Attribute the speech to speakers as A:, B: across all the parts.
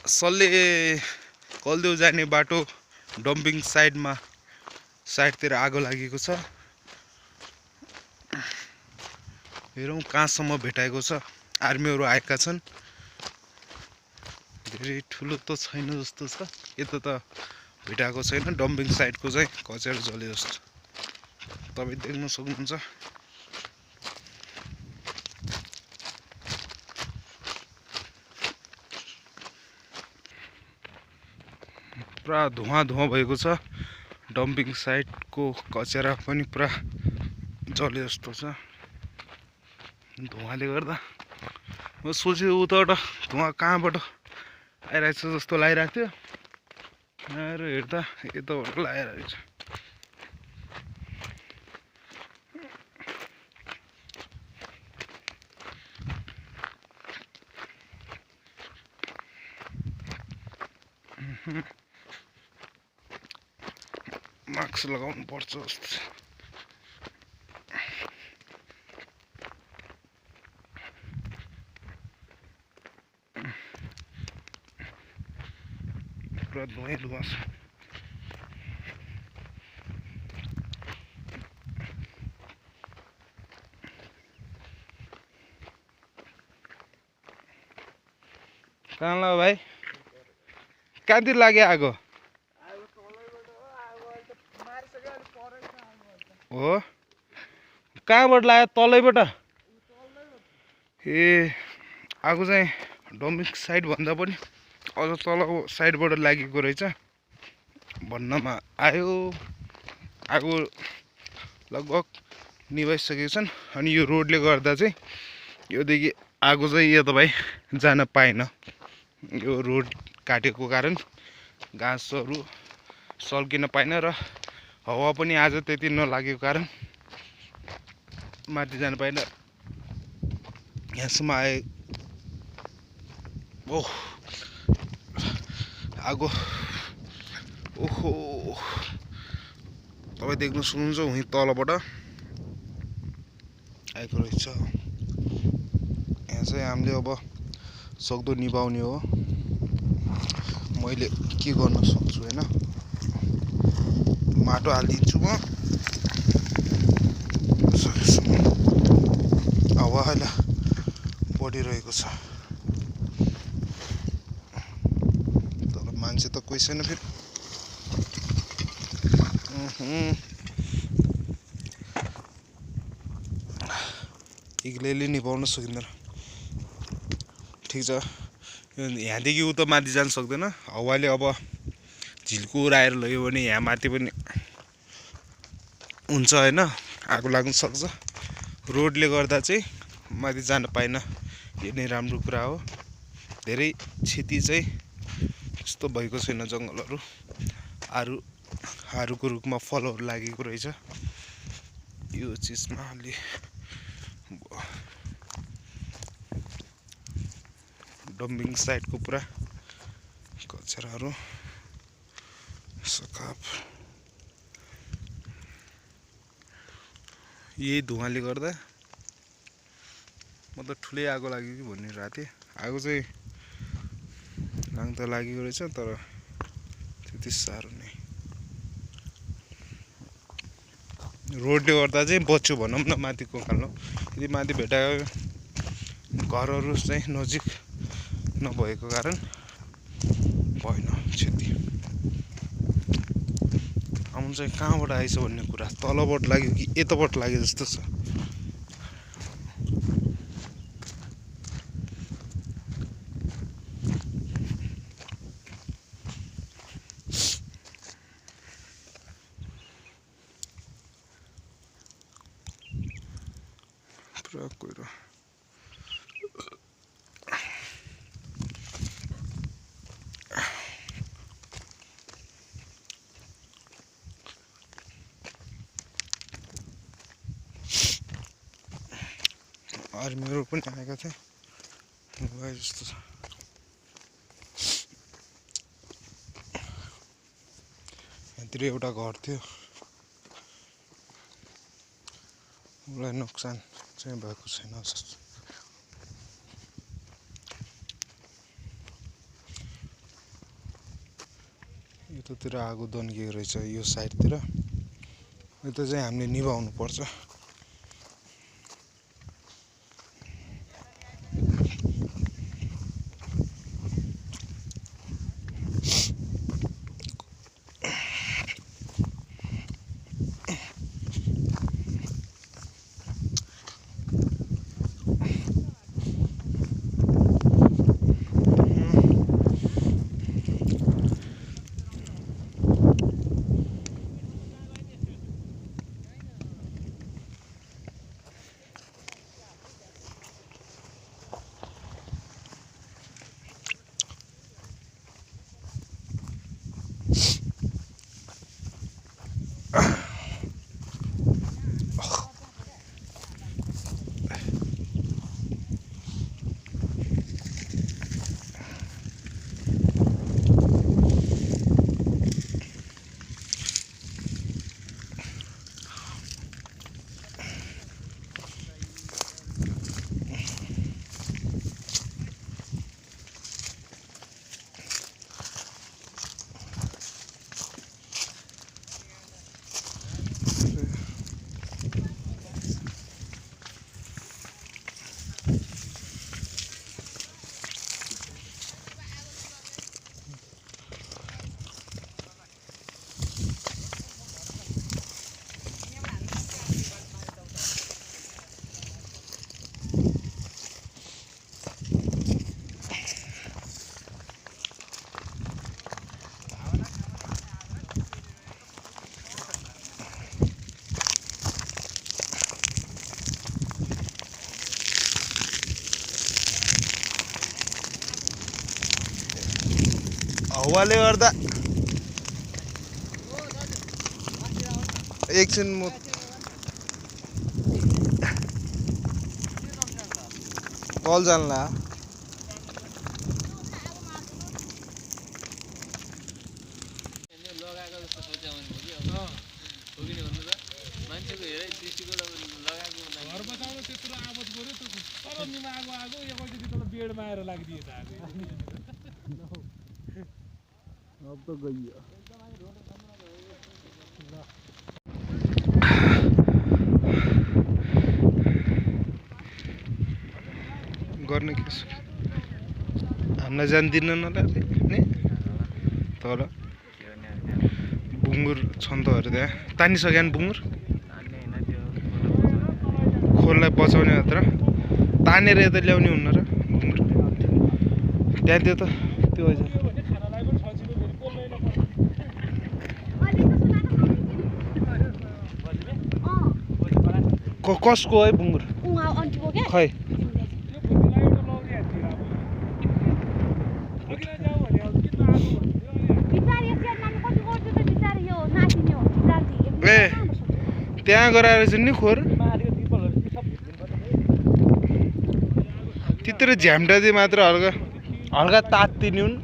A: सल्ले कलदेउ जाने बाटो डम्पिङ साइडतिर आगो लागेको छ। हेरौँ कहाँसम्म भेटाएको छ। आर्मीहरू आएका छन्। धेरै ठुलो त छैन जस्तो छ। यता त भेटाएको छैन। डम्पिङ साइडको चाहिँ कचेर जले जस्तो तपाईँ देख्न सक्नुहुन्छ। पुरा धुवा भएको छ। डम्पिङ साइडको कचेरा पनि पुरा जले जस्तो छ धुवाले गर्दा। म सोचे उताबाट धुवा कहाँबाट आइरहेछ जस्तो लागिरहेको थियो। आएर हेर्दा यताबाट लागिरहेछ। मास्क लगाउनु पर्छ जस्तो छ। पुरा धुवा छ। कहाँ ल भाइ कहाँतिर लाग्यो आगो? हो कहाँबाट लाग्यो? तलैबाट? ए आगो चाहिँ डम्पिङ साइड भन्दा पनि अझ तलको साइडबाट लागेको रहेछ भन्नमा आयो। आगो लगभग निभाइसकेको छन्। अनि यो रोडले गर्दा चाहिँ योदेखि आगो चाहिँ यो तपाईँ जान पाएन। यो रोड काटेको कारण घाँसहरू सल्किन पाएन र हावा पनि आज त्यति नलागेको कारण माथि जान पाएन। यहाँसम्म आए। ओह आगो ओहो तपाईँ देख्न सक्नुहुन्छ उहीँ तलबाट आएको रहेछ। यहाँ चाहिँ हामीले अब सक्दो निभाउने हो। मैले के गर्न सक्छु हैन। माटो हालिदिन्छु म। हावा अहिले बढिरहेको छ तर मान्छे त कोही छैन फेरि। एक्लैले निभाउन सकिँदैन। ठिक छ यहाँदेखि उता माथि जान सक्दैन। हावाले अब झिल्को उडाएर लग्यो भने यहाँ माथि पनि हुन्छ हैन। आगो लाग्न सक्छ। रोडले गर्दा चाहिँ माथि जान पाएन। यो नै राम्रो कुरा हो। धेरै क्षति चाहिँ त्यस्तो भएको छैन। जङ्गलहरू हारुको रुखमा फलहरू लागेको रहेछ। यो चिजमा अलि डम्पिङ साइडको पुरा कचराहरू सकाप यही धुवाले गर्दा म त ठुलै आगो लाग्यो कि भनिरहेको थिएँ। आगो चाहिँ लाग्न त लागेको रहेछ तर त्यति साह्रो नै। रोडले गर्दा चाहिँ बच्यो भनौँ न माथिको खाल्लो। यदि माथि भेटायो घरहरू चाहिँ नजिक नभएको कारण भएन क्षति। आउनु चाहिँ कहाँबाट आइछ भन्ने कुरा तलबाट लाग्यो कि यताबाट लाग्यो जस्तो छ। पुरा कुरो आर्मीहरू पनि आएका थिए भए जस्तो छ। यहाँतिर एउटा घर थियो उसलाई नोक्सान चाहिँ भएको छैन जस्तो। यतातिर आगो दन्किएको रहेछ यो साइडतिर यता चाहिँ हामीले निभाउनु पर्छ हावाले गर्दा एकछिन म कल जान्ला अब तो गई गर्ने के हामीलाई जान्दिन नला नि तर बुङ्गुर छन् त अरे त्यहाँ तानिसक्यो नि बुङ्गुर खोललाई बचाउने मात्र तानेर यता ल्याउने हुन्न र बुङ्गुर त्यहाँ त्यो त त्यो कसको है बुङ्गुर खै ए त्यहाँ गराएर चाहिँ नि खोर त्यतिर झ्याम्टा चाहिँ मात्र हल्का हल्का तात्तिने हुन्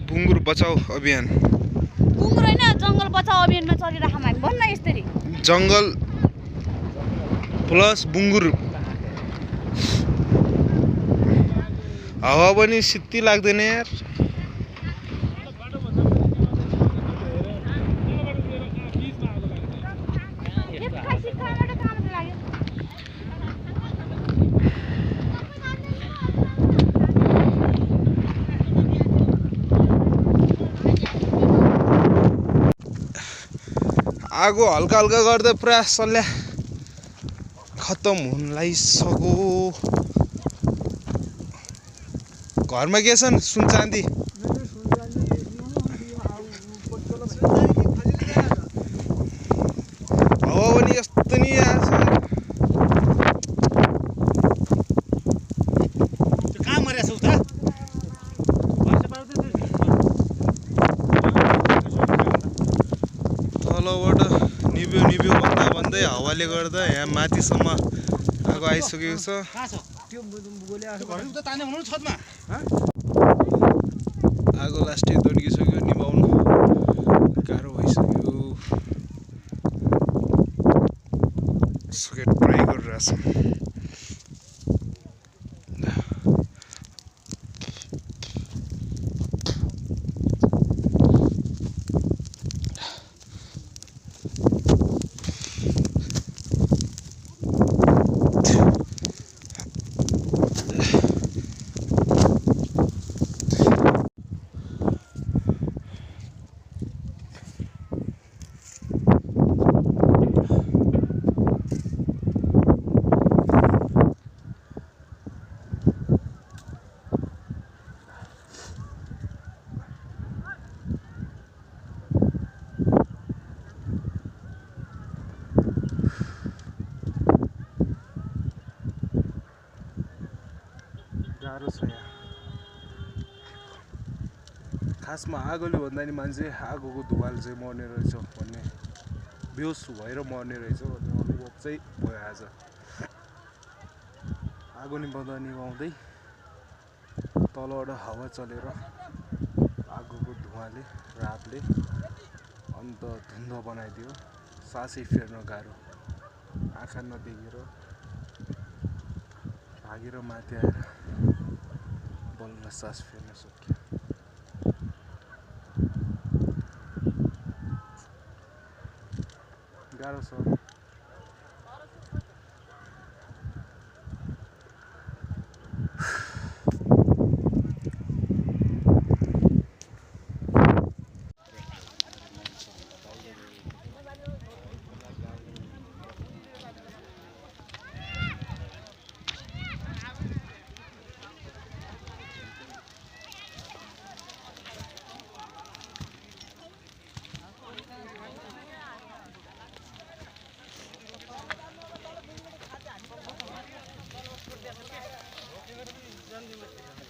A: बुङ्गुर बचाउ अभियान
B: बुङ्गुर हैन जंगल बचाउ अभियानमा चलिरहेको हामी भन्न यसरी
A: जंगल प्लस बुङ्गुर हावा पनि सित्ती लाग्दैन यार आगो हल्का हल्का गर्दा पुरा सल्ल्या खत्तम हुन लागिसक्यो घरमा के छन् सुन चाँदी हावा पनि यस्तो नि तलबाट निभ्यो भन्दै हावाले गर्दा यहाँ माथिसम्म आगो आइसकेको छ आगो लास्टै दड्किसक्यो निभाउनु गाह्रो भइसक्यो सकेट ट्राई गरिरहेछ गाह्रो छ यहाँ खासमा आगोले भन्दा नि मान्छे आगोको धुवाले चाहिँ मर्ने रहेछ भन्ने बेहोस भएर मर्ने रहेछ भन्ने अनुभव चाहिँ भयो आज आगो निभाउँदा निभाउँदै तलबाट हावा चलेर आगोको धुवाले रापले अन्त धुन्द बनाइदियो सासै फेर्न गाह्रो आँखा नदेखेर भागेर माथि आएर बल्ल सास फेर्न सक्यो गाह्रो छ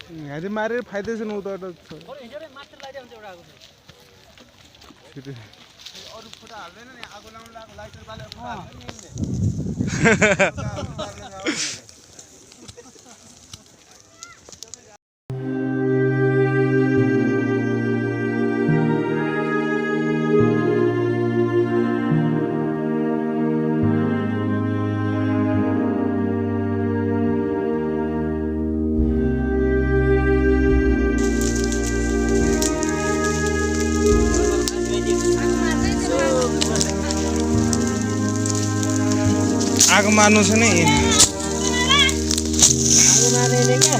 A: यहाँदेखि मारेर फाइदा छैन उता छिटो
C: अरू फोटो हाल्दैन नि आगो लाउनु लाग्यो लाइटर बालेर फोटो हाल्दैन
A: आगो मार्नु छ नि
C: आगो मार्ने क्या